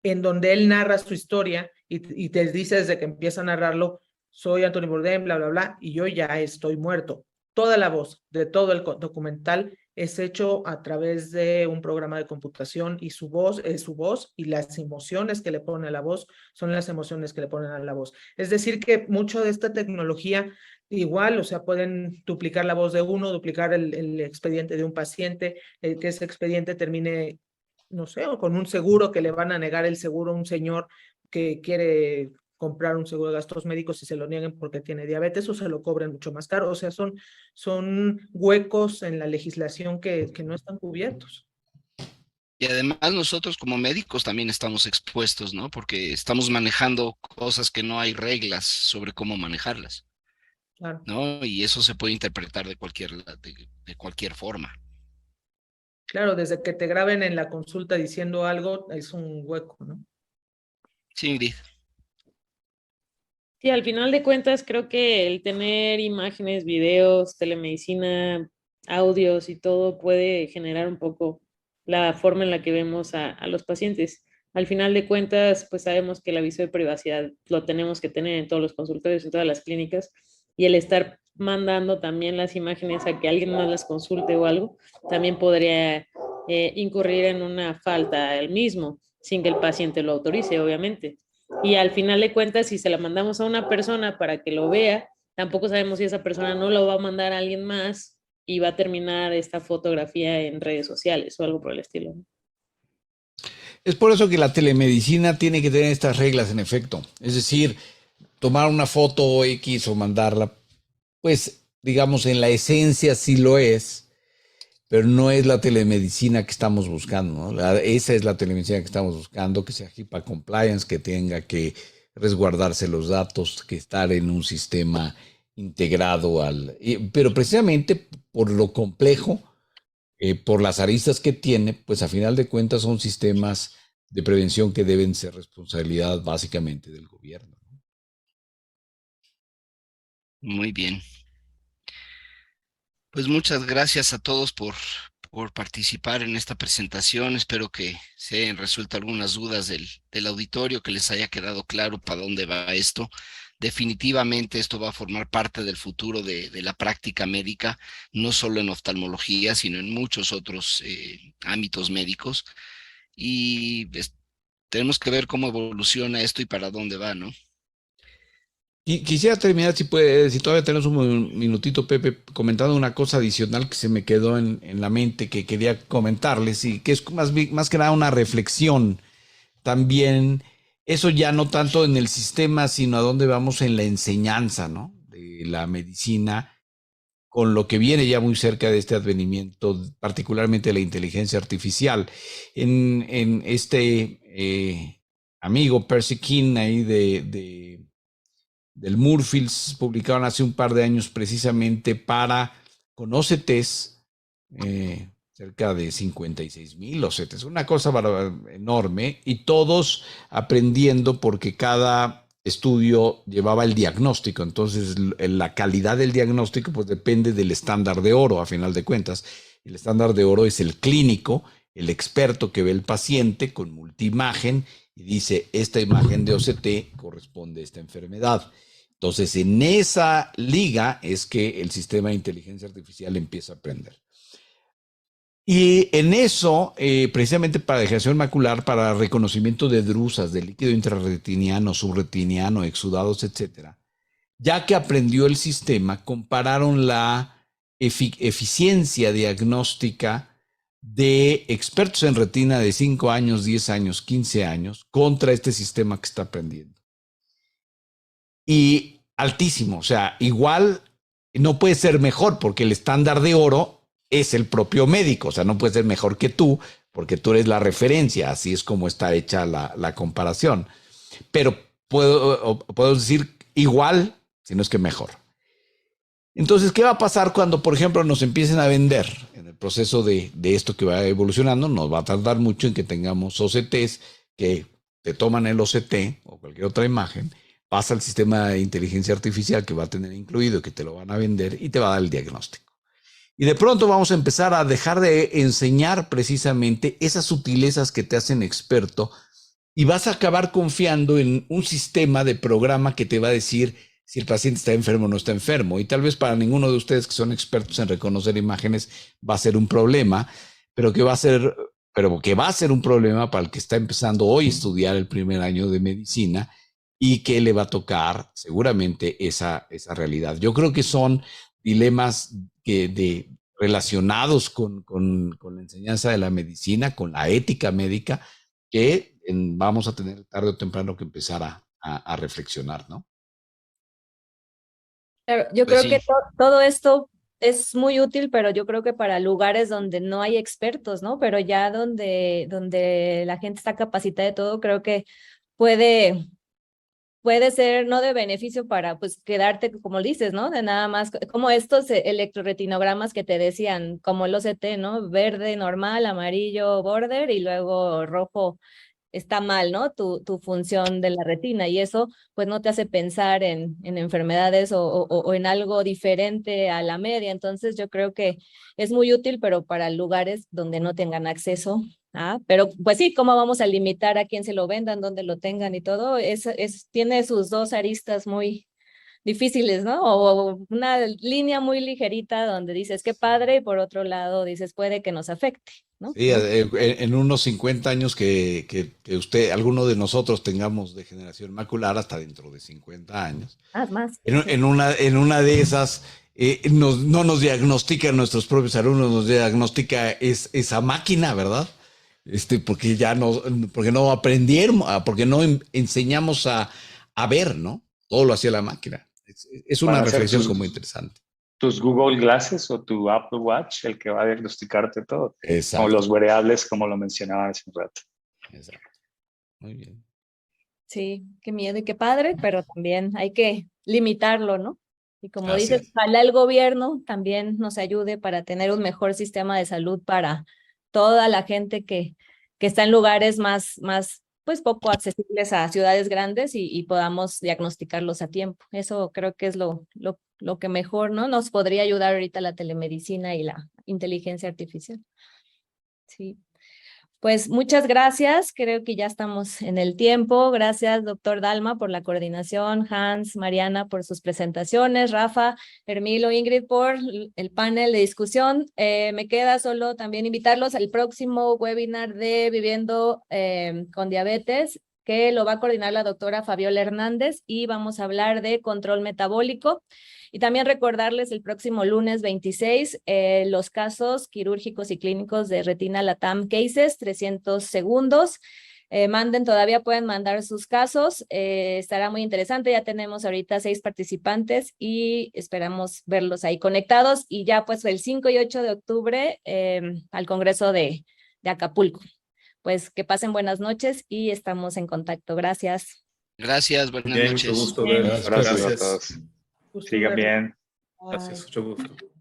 en donde él narra su historia y te dice desde que empieza a narrarlo, soy Anthony Bourdain, bla, bla, bla, y yo ya estoy muerto. Toda la voz de todo el documental es hecho a través de un programa de computación y su voz es su voz y las emociones que le pone a la voz son las emociones que le ponen a la voz. Es decir que mucho de esta tecnología igual, o sea, pueden duplicar la voz de uno, duplicar el expediente de un paciente, que ese expediente termine, no sé, o con un seguro que le van a negar el seguro a un señor que quiere comprar un seguro de gastos médicos y se lo nieguen porque tiene diabetes o se lo cobren mucho más caro. O sea, son huecos en la legislación que no están cubiertos. Y además nosotros como médicos también estamos expuestos, ¿no? Porque estamos manejando cosas que no hay reglas sobre cómo manejarlas, Claro. ¿no? Y eso se puede interpretar de cualquier forma. Claro, desde que te graben en la consulta diciendo algo, es un hueco, ¿no? Sí, Ingrid. Sí, al final de cuentas creo que el tener imágenes, videos, telemedicina, audios y todo puede generar un poco la forma en la que vemos a los pacientes. Al final de cuentas, pues sabemos que el aviso de privacidad lo tenemos que tener en todos los consultorios, en todas las clínicas, y el estar mandando también las imágenes a que alguien más las consulte o algo, también podría incurrir en una falta al mismo, sin que el paciente lo autorice, obviamente. Y al final de cuentas, si se la mandamos a una persona para que lo vea, tampoco sabemos si esa persona no lo va a mandar a alguien más y va a terminar esta fotografía en redes sociales o algo por el estilo. Es por eso que la telemedicina tiene que tener estas reglas en efecto. Es decir, tomar una foto X o mandarla, pues digamos en la esencia sí lo es, pero no es la telemedicina que estamos buscando, ¿no? Esa es la telemedicina que estamos buscando, que sea HIPAA compliance, que tenga que resguardarse los datos, que estar en un sistema integrado pero precisamente por lo complejo, por las aristas que tiene, pues a final de cuentas son sistemas de prevención que deben ser responsabilidad básicamente del gobierno. Muy bien. Pues muchas gracias a todos por participar en esta presentación. Espero que se hayan resuelto algunas dudas del auditorio, que les haya quedado claro para dónde va esto. Definitivamente esto va a formar parte del futuro de la práctica médica, no solo en oftalmología, sino en muchos otros ámbitos médicos. Y tenemos que ver cómo evoluciona esto y para dónde va, ¿no? Quisiera terminar, si todavía tenemos un minutito, Pepe, comentando una cosa adicional que se me quedó en la mente que quería comentarles y que es más que nada una reflexión. También, eso ya no tanto en el sistema, sino a dónde vamos en la enseñanza, ¿no? De la medicina, con lo que viene ya muy cerca de este advenimiento, particularmente la inteligencia artificial. En este amigo Percy King ahí del Moorfields, publicaron hace un par de años precisamente con OCTs, cerca de 56,000 OCTs, una cosa enorme, y todos aprendiendo porque cada estudio llevaba el diagnóstico. Entonces la calidad del diagnóstico pues depende del estándar de oro, a final de cuentas. El estándar de oro es el clínico, el experto que ve el paciente con multiimagen y dice, esta imagen de OCT corresponde a esta enfermedad. Entonces, en esa liga es que el sistema de inteligencia artificial empieza a aprender. Y en eso, precisamente para degeneración macular, para reconocimiento de drusas, de líquido intrarretiniano, subretiniano, exudados, etcétera, ya que aprendió el sistema, compararon la eficiencia diagnóstica de expertos en retina de 5 años, 10 años, 15 años contra este sistema que está aprendiendo. Y altísimo, o sea, igual no puede ser mejor porque el estándar de oro es el propio médico, o sea, no puede ser mejor que tú porque tú eres la referencia, así es como está hecha la comparación. Pero puedo decir igual, si no es que mejor. Entonces, ¿qué va a pasar cuando, por ejemplo, nos empiecen a vender en el proceso de esto que va evolucionando? Nos va a tardar mucho en que tengamos OCTs que te toman el OCT o cualquier otra imagen, pasa al sistema de inteligencia artificial que va a tener incluido, que te lo van a vender y te va a dar el diagnóstico. Y de pronto vamos a empezar a dejar de enseñar precisamente esas sutilezas que te hacen experto y vas a acabar confiando en un sistema de programa que te va a decir si el paciente está enfermo o no está enfermo. Y tal vez para ninguno de ustedes que son expertos en reconocer imágenes va a ser un problema, pero que va a ser un problema para el que está empezando hoy a estudiar el primer año de medicina y que le va a tocar seguramente esa realidad. Yo creo que son dilemas relacionados con la enseñanza de la medicina, con la ética médica, que vamos a tener tarde o temprano que empezar a reflexionar, ¿no? Claro, yo Pues creo que sí. todo esto es muy útil, pero yo creo que para lugares donde no hay expertos, ¿no? Pero ya donde la gente está capacitada de todo, creo que puede ser no de beneficio para pues quedarte, como dices, ¿no? De nada más, como estos electroretinogramas que te decían, como el OCT, ¿no? Verde normal, amarillo border y luego rojo está mal, ¿no? Tu función de la retina y eso pues no te hace pensar en enfermedades o en algo diferente a la media. Entonces yo creo que es muy útil, pero para lugares donde no tengan acceso. Pero pues sí, ¿cómo vamos a limitar a quién se lo vendan, dónde lo tengan y todo? Tiene sus dos aristas muy difíciles, ¿no? O una línea muy ligerita donde dices qué padre y por otro lado dices puede que nos afecte, ¿no? Sí, en unos 50 años que alguno de nosotros tengamos degeneración macular, hasta dentro de 50 años, Más. en una de esas, no nos diagnostican nuestros propios alumnos, nos diagnostica esa máquina, ¿verdad? Porque no aprendieron, porque no enseñamos a ver, ¿no? Todo lo hacía la máquina. Es Van una a ser reflexión como interesante. tus Google Glasses o tu Apple Watch el que va a diagnosticarte todo. Exacto. O los wearables, como lo mencionaba hace un rato. Exacto. Muy bien. Sí, qué miedo y qué padre, pero también hay que limitarlo, ¿no? Y como Así dices, es. ojalá el gobierno también nos ayude para tener un mejor sistema de salud para toda la gente que está en lugares más, pues poco accesibles a ciudades grandes y podamos diagnosticarlos a tiempo. Eso creo que es lo lo que mejor, ¿no? Nos podría ayudar ahorita la telemedicina y la inteligencia artificial. Sí. Pues muchas gracias, creo que ya estamos en el tiempo. Gracias, doctor Dalma, por la coordinación, Hans, Mariana, por sus presentaciones, Rafa, Hermilo, Ingrid, por el panel de discusión. Me queda solo también invitarlos al próximo webinar de Viviendo con Diabetes, que lo va a coordinar la doctora Fabiola Hernández, y vamos a hablar de control metabólico. Y también recordarles el próximo lunes 26 los casos quirúrgicos y clínicos de Retina Latam Cases, 300 segundos. Pueden mandar sus casos, estará muy interesante. Ya tenemos ahorita 6 participantes y esperamos verlos ahí conectados. Y ya pues el 5 y 8 de octubre al Congreso de Acapulco. Pues que pasen buenas noches y estamos en contacto. Gracias. Gracias, buenas Bien, noches. mucho gusto verlos. Gracias a todos. Gusto Sigan verlos. bien. Bye. Gracias, mucho gusto.